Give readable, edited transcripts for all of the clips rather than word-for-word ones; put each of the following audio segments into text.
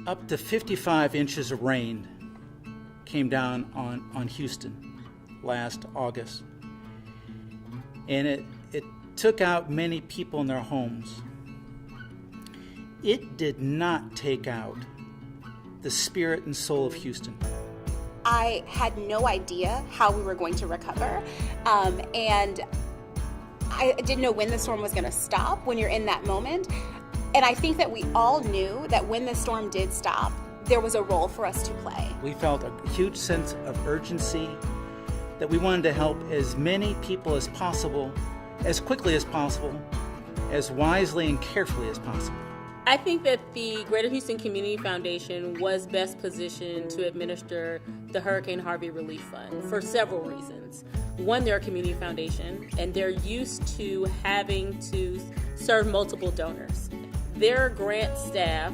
Up to 55 inches of rain came down on Houston last August. And it took out many people in their homes. It did not take out the spirit and soul of Houston. I had no idea how we were going to recover, and I didn't know when the storm was going to stop when you're in that moment. And I think that we all knew that when the storm did stop, there was a role for us to play. We felt a huge sense of urgency that we wanted to help as many people as possible, as quickly as possible, as wisely and carefully as possible. I think that the Greater Houston Community Foundation was best positioned to administer the Hurricane Harvey Relief Fund for several reasons. One, they're a community foundation, and they're used to having to serve multiple donors. Their grant staff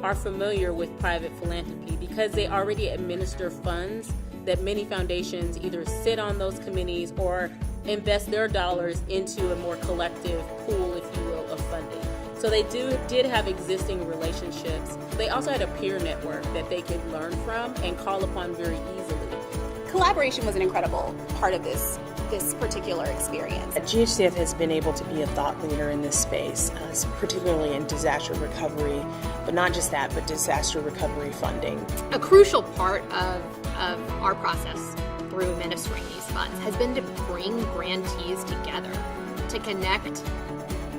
are familiar with private philanthropy because they already administer funds that many foundations either sit on those committees or invest their dollars into a more collective pool, if you will, of funding. So they did have existing relationships. They also had a peer network that they could learn from and call upon very easily. Collaboration was an incredible part of this particular experience. GHCF has been able to be a thought leader in this space, particularly in disaster recovery, but not just that, but disaster recovery funding. A crucial part of our process through administering these funds has been to bring grantees together, to connect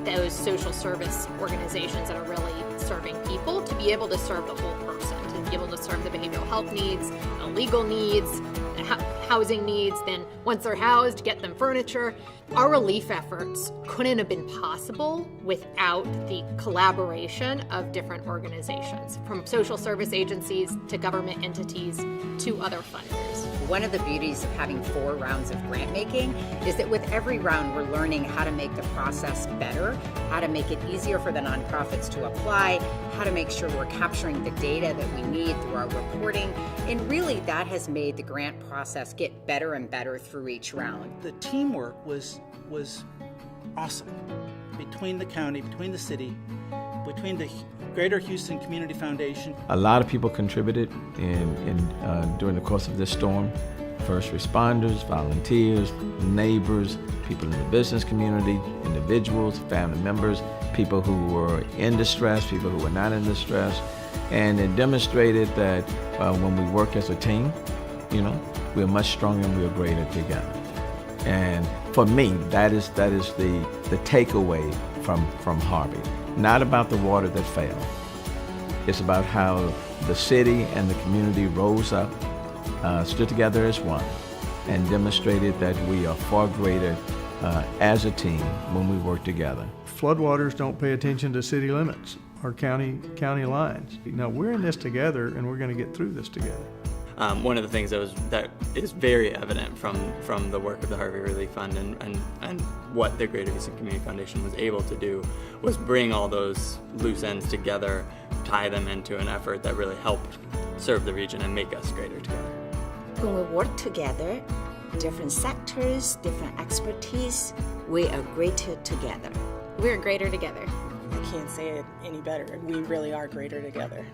those social service organizations that are really serving people to be able to serve the whole person, to be able to serve the behavioral health needs, the legal needs, the housing needs, then once they're housed, get them furniture. Our relief efforts couldn't have been possible without the collaboration of different organizations, from social service agencies to government entities to other funders. One of the beauties of having 4 rounds of grant making is that with every round we're learning how to make the process better, how to make it easier for the nonprofits to apply, how to make sure we're capturing the data that we need through our reporting, and really that has made the grant process get better and better through each round. The teamwork was awesome between the county, between the city, between the Greater Houston Community Foundation. A lot of people contributed during the course of this storm. First responders, volunteers, neighbors, people in the business community, individuals, family members, people who were in distress, people who were not in distress. And it demonstrated that when we work as a team, we're much stronger and we're greater together. And for me, that is the takeaway from Harvey. Not about the water that fell. It's about how the city and the community rose up, stood together as one, and demonstrated that we are far greater as a team when we work together. Floodwaters don't pay attention to city limits or county lines. We're in this together, and we're going to get through this together. One of the things that is very evident from the work of the Harvey Relief Fund and what the Greater Houston Community Foundation was able to do was bring all those loose ends together, tie them into an effort that really helped serve the region and make us greater together. When we work together, different sectors, different expertise, we are greater together. We're greater together. I can't say it any better. We really are greater together.